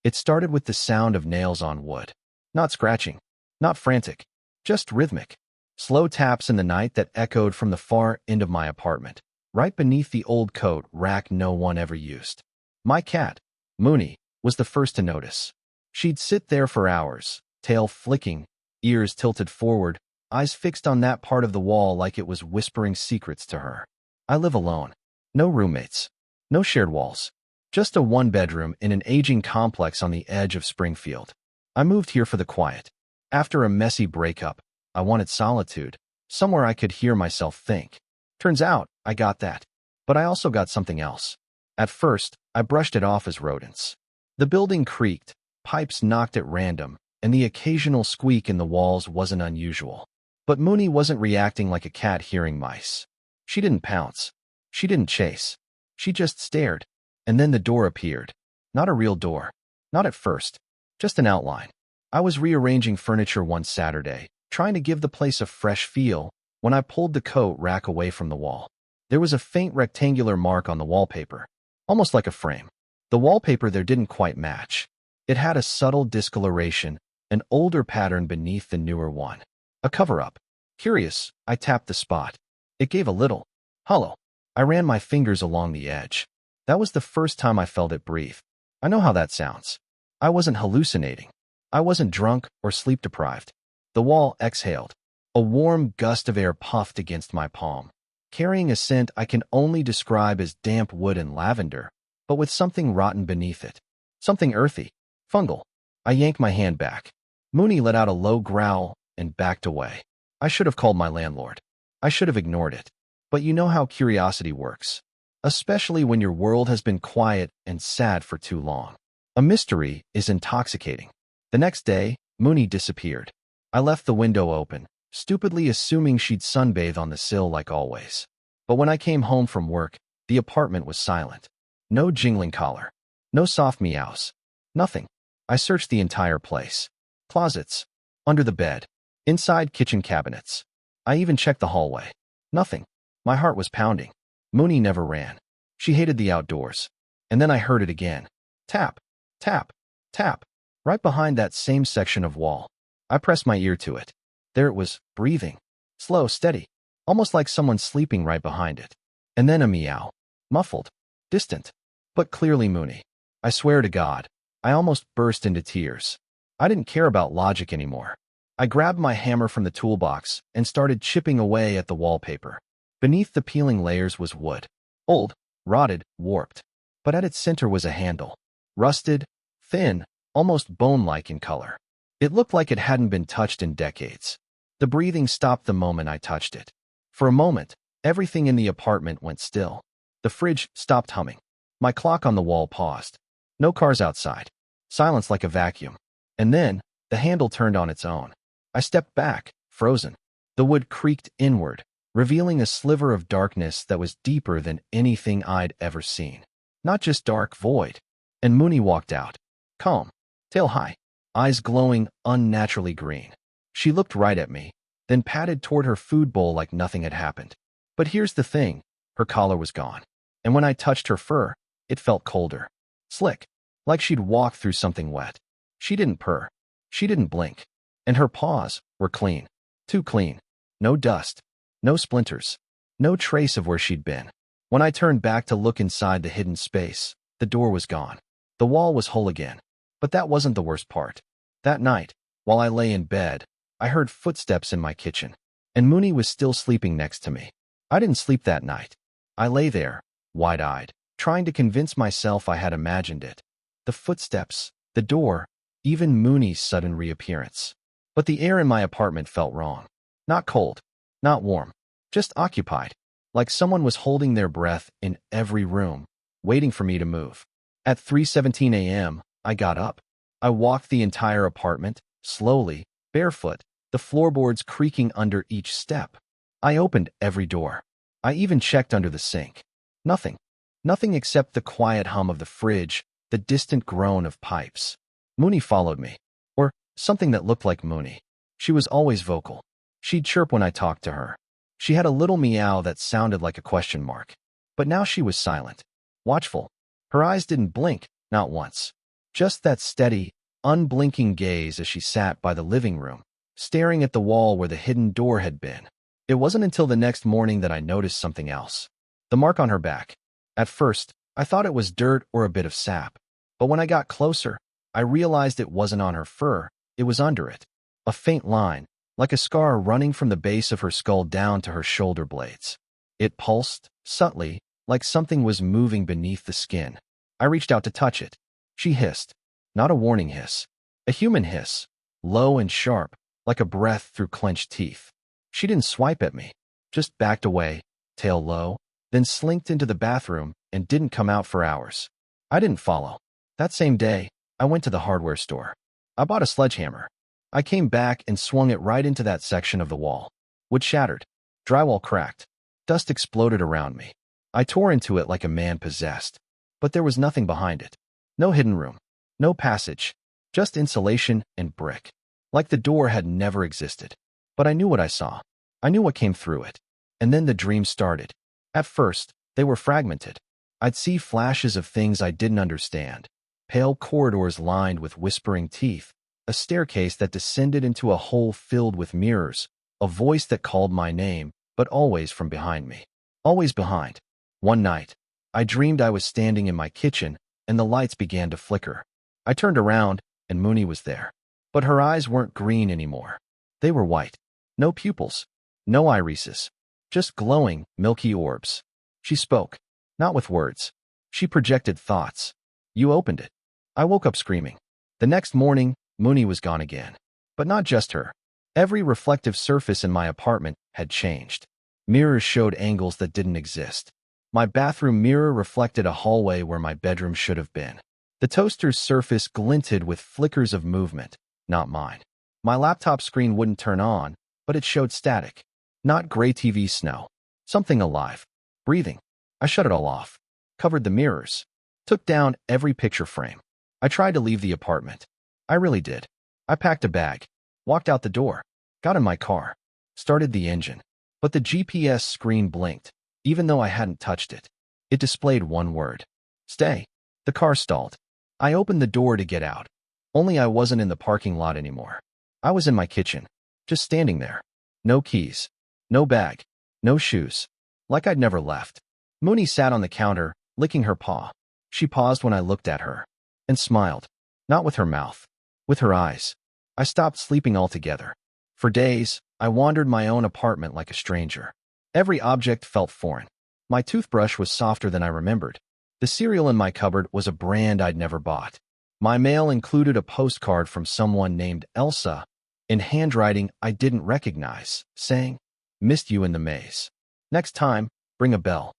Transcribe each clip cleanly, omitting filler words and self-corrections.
It started with the sound of nails on wood. Not scratching, not frantic, just rhythmic. Slow taps in the night that echoed from the far end of my apartment, right beneath the old coat rack no one ever used. My cat, Mooney, was the first to notice. She'd sit there for hours, tail flicking, ears tilted forward, eyes fixed on that part of the wall like it was whispering secrets to her. I live alone. No roommates. No shared walls. Just a one-bedroom in an aging complex on the edge of Springfield. I moved here for the quiet. After a messy breakup, I wanted solitude, somewhere I could hear myself think. Turns out, I got that. But I also got something else. At first, I brushed it off as rodents. The building creaked, pipes knocked at random, and the occasional squeak in the walls wasn't unusual. But Mooney wasn't reacting like a cat hearing mice. She didn't pounce. She didn't chase. She just stared. And then the door appeared. Not a real door. Not at first. Just an outline. I was rearranging furniture one Saturday, trying to give the place a fresh feel, when I pulled the coat rack away from the wall. There was a faint rectangular mark on the wallpaper, almost like a frame. The wallpaper there didn't quite match. It had a subtle discoloration, an older pattern beneath the newer one. A cover-up. Curious, I tapped the spot. It gave a little hollow. I ran my fingers along the edge. That was the first time I felt it breathe. I know how that sounds. I wasn't hallucinating. I wasn't drunk or sleep-deprived. The wall exhaled. A warm gust of air puffed against my palm, carrying a scent I can only describe as damp wood and lavender, but with something rotten beneath it. Something earthy, fungal. I yanked my hand back. Mooney let out a low growl and backed away. I should have called my landlord. I should have ignored it. But you know how curiosity works, especially when your world has been quiet and sad for too long. A mystery is intoxicating. The next day, Mooney disappeared. I left the window open, stupidly assuming she'd sunbathe on the sill like always. But when I came home from work, the apartment was silent. No jingling collar. No soft meows. Nothing. I searched the entire place. Closets. Under the bed. Inside kitchen cabinets. I even checked the hallway. Nothing. My heart was pounding. Mooney never ran. She hated the outdoors. And then I heard it again. Tap. Tap. Tap. Right behind that same section of wall. I pressed my ear to it. There it was, breathing. Slow, steady. Almost like someone sleeping right behind it. And then a meow. Muffled. Distant. But clearly Mooney. I swear to God. I almost burst into tears. I didn't care about logic anymore. I grabbed my hammer from the toolbox and started chipping away at the wallpaper. Beneath the peeling layers was wood. Old, rotted, warped. But at its center was a handle. Rusted, thin, almost bone-like in color. It looked like it hadn't been touched in decades. The breathing stopped the moment I touched it. For a moment, everything in the apartment went still. The fridge stopped humming. My clock on the wall paused. No cars outside. Silence like a vacuum. And then, the handle turned on its own. I stepped back, frozen. The wood creaked inward, revealing a sliver of darkness that was deeper than anything I'd ever seen. Not just dark void. And Mooney walked out. Calm. Tail high. Eyes glowing unnaturally green. She looked right at me, then patted toward her food bowl like nothing had happened. But here's the thing. Her collar was gone. And when I touched her fur, it felt colder. Slick. Like she'd walked through something wet. She didn't purr. She didn't blink. And her paws were clean. Too clean. No dust. No splinters. No trace of where she'd been. When I turned back to look inside the hidden space, the door was gone. The wall was whole again. But that wasn't the worst part. That night, while I lay in bed, I heard footsteps in my kitchen. And Mooney was still sleeping next to me. I didn't sleep that night. I lay there, wide-eyed, trying to convince myself I had imagined it. The footsteps, the door, even Mooney's sudden reappearance. But the air in my apartment felt wrong. Not cold, not warm, just occupied, like someone was holding their breath in every room, waiting for me to move. At 3:17 a.m., I got up. I walked the entire apartment, slowly, barefoot, the floorboards creaking under each step. I opened every door. I even checked under the sink. Nothing. Nothing except the quiet hum of the fridge, the distant groan of pipes. Mooney followed me. Or something that looked like Mooney. She was always vocal. She'd chirp when I talked to her. She had a little meow that sounded like a question mark. But now she was silent. Watchful. Her eyes didn't blink, not once. Just that steady, unblinking gaze as she sat by the living room, staring at the wall where the hidden door had been. It wasn't until the next morning that I noticed something else. The mark on her back. At first, I thought it was dirt or a bit of sap. But when I got closer, I realized it wasn't on her fur, it was under it. A faint line, like a scar running from the base of her skull down to her shoulder blades. It pulsed, subtly, like something was moving beneath the skin. I reached out to touch it. She hissed. Not a warning hiss. A human hiss. Low and sharp, like a breath through clenched teeth. She didn't swipe at me. Just backed away, tail low, then slinked into the bathroom and didn't come out for hours. I didn't follow. That same day, I went to the hardware store. I bought a sledgehammer. I came back and swung it right into that section of the wall. Wood shattered. Drywall cracked. Dust exploded around me. I tore into it like a man possessed. But there was nothing behind it. No hidden room. No passage. Just insulation and brick. Like the door had never existed. But I knew what I saw. I knew what came through it. And then the dream started. At first, they were fragmented. I'd see flashes of things I didn't understand. Pale corridors lined with whispering teeth. A staircase that descended into a hole filled with mirrors. A voice that called my name, but always from behind me. Always behind. One night, I dreamed I was standing in my kitchen, and the lights began to flicker. I turned around, and Mooney was there. But her eyes weren't green anymore. They were white. No pupils. No irises. Just glowing, milky orbs. She spoke. Not with words. She projected thoughts. You opened it. I woke up screaming. The next morning, Mooney was gone again. But not just her. Every reflective surface in my apartment had changed. Mirrors showed angles that didn't exist. My bathroom mirror reflected a hallway where my bedroom should have been. The toaster's surface glinted with flickers of movement, not mine. My laptop screen wouldn't turn on, but it showed static. Not gray TV snow. Something alive. Breathing. I shut it all off. Covered the mirrors. Took down every picture frame. I tried to leave the apartment. I really did. I packed a bag. Walked out the door. Got in my car. Started the engine. But the GPS screen blinked, even though I hadn't touched it. It displayed one word. Stay. The car stalled. I opened the door to get out. Only I wasn't in the parking lot anymore. I was in my kitchen. Just standing there. No keys. No bag. No shoes. Like I'd never left. Mooney sat on the counter, licking her paw. She paused when I looked at her. And smiled. Not with her mouth. With her eyes. I stopped sleeping altogether. For days, I wandered my own apartment like a stranger. Every object felt foreign. My toothbrush was softer than I remembered. The cereal in my cupboard was a brand I'd never bought. My mail included a postcard from someone named Elsa, in handwriting I didn't recognize, saying, "Missed you in the maze. Next time, bring a bell."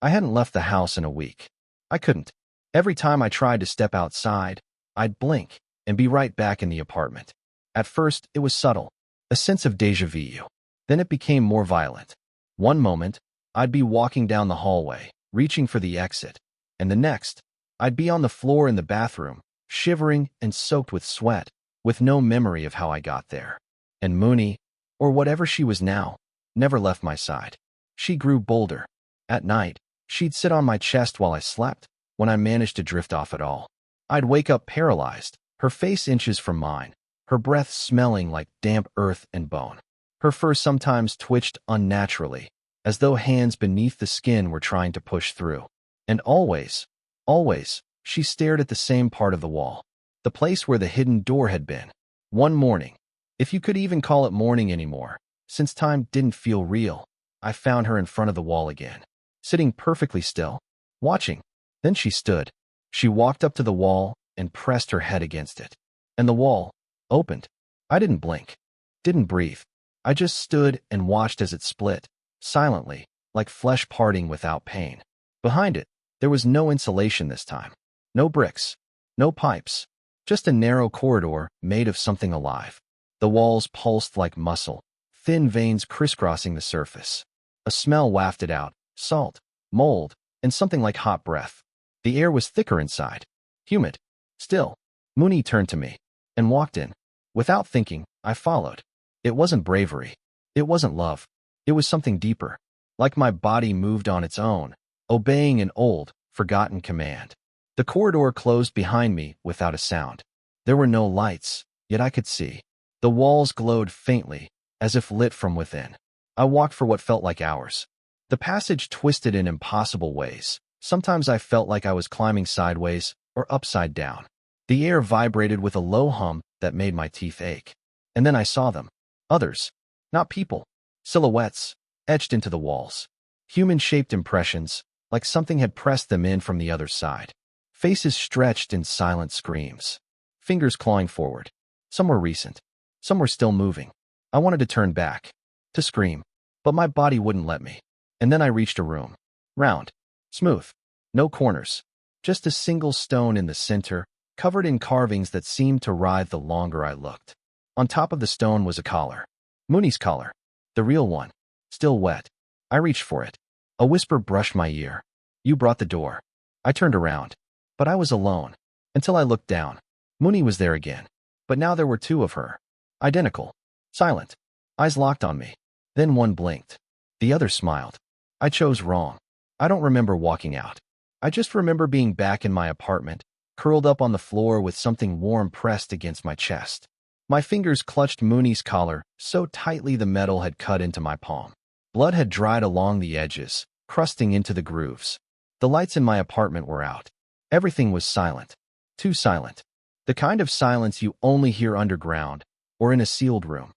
I hadn't left the house in a week. I couldn't. Every time I tried to step outside, I'd blink and be right back in the apartment. At first, it was subtle, a sense of déjà vu. Then it became more violent. One moment, I'd be walking down the hallway, reaching for the exit, and the next, I'd be on the floor in the bathroom, shivering and soaked with sweat, with no memory of how I got there. And Mooney, or whatever she was now, never left my side. She grew bolder. At night, she'd sit on my chest while I slept, when I managed to drift off at all. I'd wake up paralyzed, her face inches from mine, her breath smelling like damp earth and bone. Her fur sometimes twitched unnaturally, as though hands beneath the skin were trying to push through. And always, she stared at the same part of the wall, the place where the hidden door had been. One morning, if you could even call it morning anymore, since time didn't feel real, I found her in front of the wall again, sitting perfectly still, watching. Then she stood. She walked up to the wall and pressed her head against it. And the wall opened. I didn't blink, didn't breathe. I just stood and watched as it split, silently, like flesh parting without pain. Behind it, there was no insulation this time. No bricks, no pipes, just a narrow corridor made of something alive. The walls pulsed like muscle, thin veins crisscrossing the surface. A smell wafted out, salt, mold, and something like hot breath. The air was thicker inside, humid, still. Mooney turned to me and walked in. Without thinking, I followed. It wasn't bravery. It wasn't love. It was something deeper, like my body moved on its own, obeying an old, forgotten command. The corridor closed behind me without a sound. There were no lights, yet I could see. The walls glowed faintly, as if lit from within. I walked for what felt like hours. The passage twisted in impossible ways. Sometimes I felt like I was climbing sideways or upside down. The air vibrated with a low hum that made my teeth ache. And then I saw them. Others. Not people. Silhouettes, etched into the walls. Human-shaped impressions, like something had pressed them in from the other side. Faces stretched in silent screams. Fingers clawing forward. Some were recent. Some were still moving. I wanted to turn back. To scream. But my body wouldn't let me. And then I reached a room. Round. Smooth. No corners. Just a single stone in the center, covered in carvings that seemed to writhe the longer I looked. On top of the stone was a collar. Mooney's collar. The real one. Still wet. I reached for it. A whisper brushed my ear. You brought the door. I turned around. But I was alone. Until I looked down. Mooney was there again. But now there were two of her. Identical. Silent. Eyes locked on me. Then one blinked. The other smiled. I chose wrong. I don't remember walking out. I just remember being back in my apartment, curled up on the floor with something warm pressed against my chest. My fingers clutched Mooney's collar so tightly the metal had cut into my palm. Blood had dried along the edges, crusting into the grooves. The lights in my apartment were out. Everything was silent. Too silent. The kind of silence you only hear underground or in a sealed room.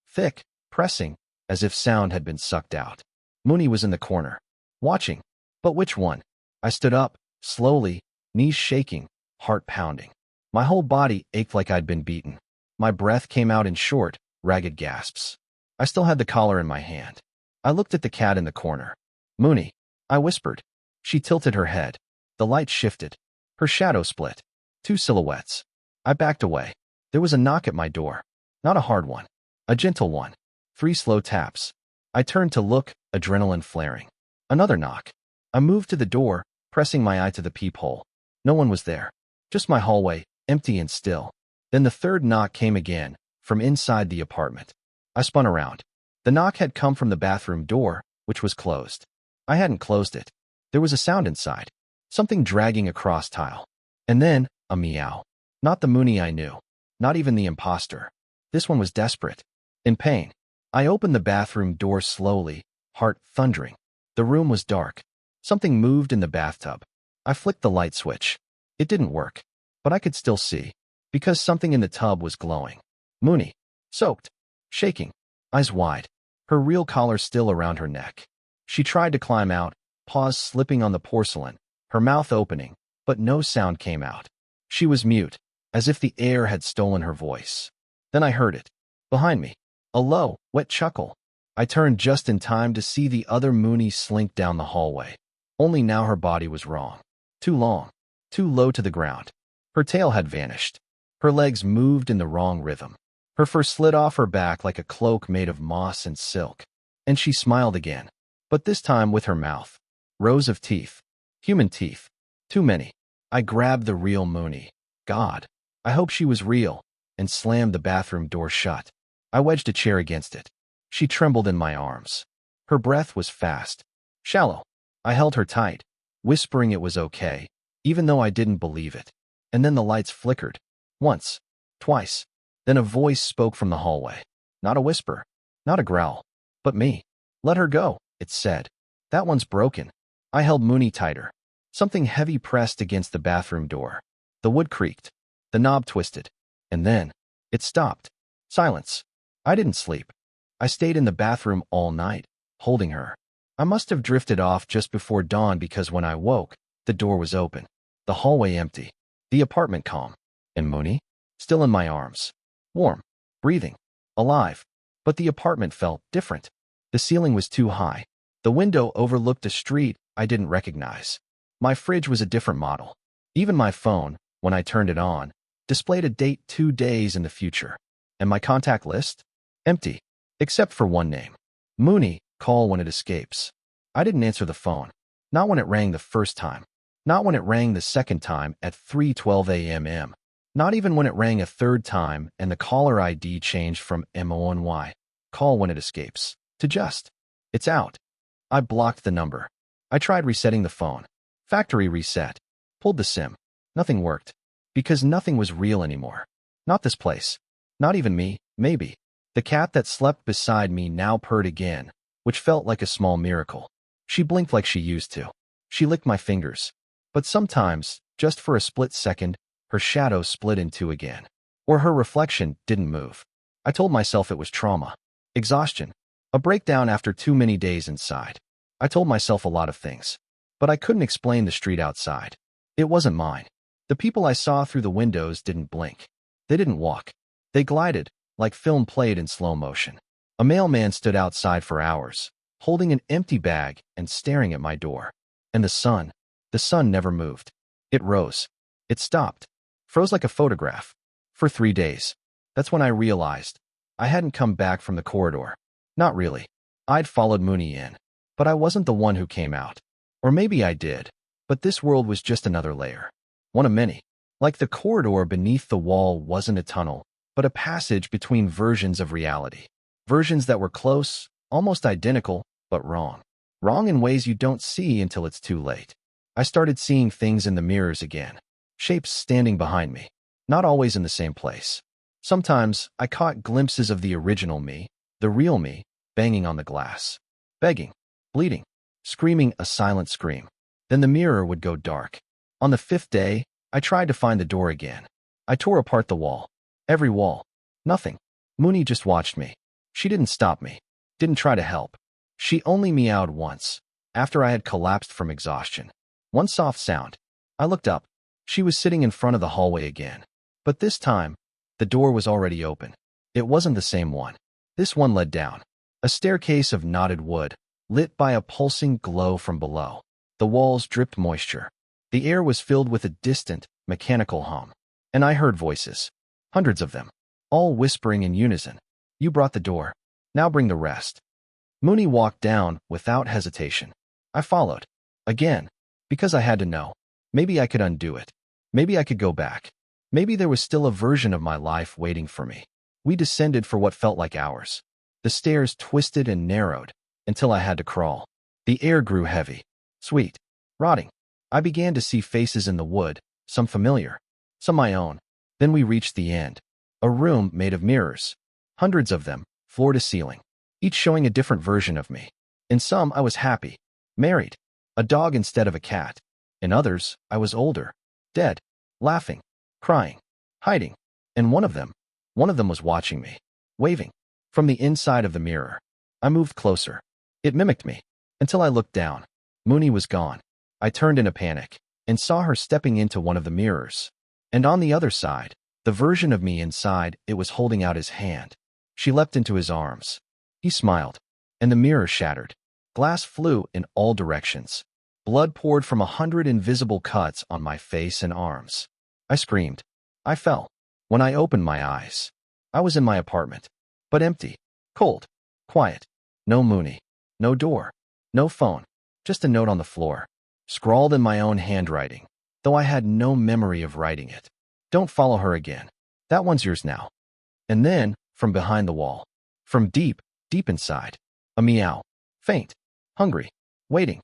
Thick, pressing, as if sound had been sucked out. Mooney was in the corner, watching. But which one? I stood up, slowly, knees shaking, heart pounding. My whole body ached like I'd been beaten. My breath came out in short, ragged gasps. I still had the collar in my hand. I looked at the cat in the corner. Mooney, I whispered. She tilted her head. The light shifted. Her shadow split. Two silhouettes. I backed away. There was a knock at my door. Not a hard one. A gentle one. 3 slow taps. I turned to look, adrenaline flaring. Another knock. I moved to the door, pressing my eye to the peephole. No one was there. Just my hallway, empty and still. Then the third knock came again, from inside the apartment. I spun around. The knock had come from the bathroom door, which was closed. I hadn't closed it. There was a sound inside. Something dragging across tile. And then, a meow. Not the Mooney I knew. Not even the imposter. This one was desperate. In pain. I opened the bathroom door slowly, heart thundering. The room was dark. Something moved in the bathtub. I flicked the light switch. It didn't work. But I could still see. Because something in the tub was glowing. Mooney. Soaked. Shaking. Eyes wide. Her real collar still around her neck. She tried to climb out, paws slipping on the porcelain, her mouth opening, but no sound came out. She was mute, as if the air had stolen her voice. Then I heard it. Behind me. A low, wet chuckle. I turned just in time to see the other Mooney slink down the hallway. Only now her body was wrong. Too long. Too low to the ground. Her tail had vanished. Her legs moved in the wrong rhythm. Her fur slid off her back like a cloak made of moss and silk. And she smiled again. But this time with her mouth. Rows of teeth. Human teeth. Too many. I grabbed the real Mooney. God. I hope she was real. And slammed the bathroom door shut. I wedged a chair against it. She trembled in my arms. Her breath was fast. Shallow. I held her tight, whispering it was okay, even though I didn't believe it. And then the lights flickered. Once. Twice. Then a voice spoke from the hallway. Not a whisper. Not a growl. But me. Let her go, it said. That one's broken. I held Mooney tighter. Something heavy pressed against the bathroom door. The wood creaked. The knob twisted. And then, it stopped. Silence. I didn't sleep. I stayed in the bathroom all night, holding her. I must have drifted off just before dawn because when I woke, the door was open. The hallway empty. The apartment calm. And Mooney? Still in my arms. Warm. Breathing. Alive. But the apartment felt different. The ceiling was too high. The window overlooked a street I didn't recognize. My fridge was a different model. Even my phone, when I turned it on, displayed a date 2 days in the future. And my contact list? Empty. Except for one name. Mooney, call when it escapes. I didn't answer the phone. Not when it rang the first time. Not when it rang the second time at 3:12 a.m. Not even when it rang a third time and the caller ID changed from MONY, call when it escapes, to just, it's out. I blocked the number. I tried resetting the phone. Factory reset. Pulled the SIM. Nothing worked. Because nothing was real anymore. Not this place. Not even me, maybe. The cat that slept beside me now purred again, which felt like a small miracle. She blinked like she used to. She licked my fingers. But sometimes, just for a split second, her shadow split in two again. Or her reflection didn't move. I told myself it was trauma. Exhaustion. A breakdown after too many days inside. I told myself a lot of things. But I couldn't explain the street outside. It wasn't mine. The people I saw through the windows didn't blink. They didn't walk. They glided, like film played in slow motion. A mailman stood outside for hours, holding an empty bag and staring at my door. And the sun never moved. It rose. It stopped. Froze like a photograph. For 3 days. That's when I realized I hadn't come back from the corridor. Not really. I'd followed Mooney in. But I wasn't the one who came out. Or maybe I did. But this world was just another layer. One of many. Like the corridor beneath the wall wasn't a tunnel, but a passage between versions of reality. Versions that were close, almost identical, but wrong. Wrong in ways you don't see until it's too late. I started seeing things in the mirrors again. Shapes standing behind me. Not always in the same place. Sometimes I caught glimpses of the original me, the real me, banging on the glass. Begging. Bleeding. Screaming a silent scream. Then the mirror would go dark. On the 5th day, I tried to find the door again. I tore apart the wall. Every wall. Nothing. Mooney just watched me. She didn't stop me. Didn't try to help. She only meowed once, after I had collapsed from exhaustion. One soft sound. I looked up. She was sitting in front of the hallway again. But this time, the door was already open. It wasn't the same one. This one led down. A staircase of knotted wood, lit by a pulsing glow from below. The walls dripped moisture. The air was filled with a distant, mechanical hum. And I heard voices. Hundreds of them. All whispering in unison. You brought the door. Now bring the rest. Mooney walked down without hesitation. I followed. Again. Because I had to know. Maybe I could undo it. Maybe I could go back. Maybe there was still a version of my life waiting for me. We descended for what felt like hours. The stairs twisted and narrowed until I had to crawl. The air grew heavy. Sweet. Rotting. I began to see faces in the wood, some familiar, some my own. Then we reached the end. A room made of mirrors. Hundreds of them, floor to ceiling. Each showing a different version of me. In some, I was happy. Married. A dog instead of a cat. In others, I was older. Dead. Laughing. Crying. Hiding. And one of them was watching me. Waving. From the inside of the mirror. I moved closer. It mimicked me. Until I looked down. Mooney was gone. I turned in a panic and saw her stepping into one of the mirrors. And on the other side, the version of me inside it was holding out his hand. She leapt into his arms. He smiled. And the mirror shattered. Glass flew in all directions. Blood poured from 100 invisible cuts on my face and arms. I screamed. I fell. When I opened my eyes, I was in my apartment. But empty. Cold. Quiet. No Mooney. No door. No phone. Just a note on the floor. Scrawled in my own handwriting, though I had no memory of writing it. Don't follow her again. That one's yours now. And then, from behind the wall, from deep, deep inside, a meow. Faint. Hungry. Waiting.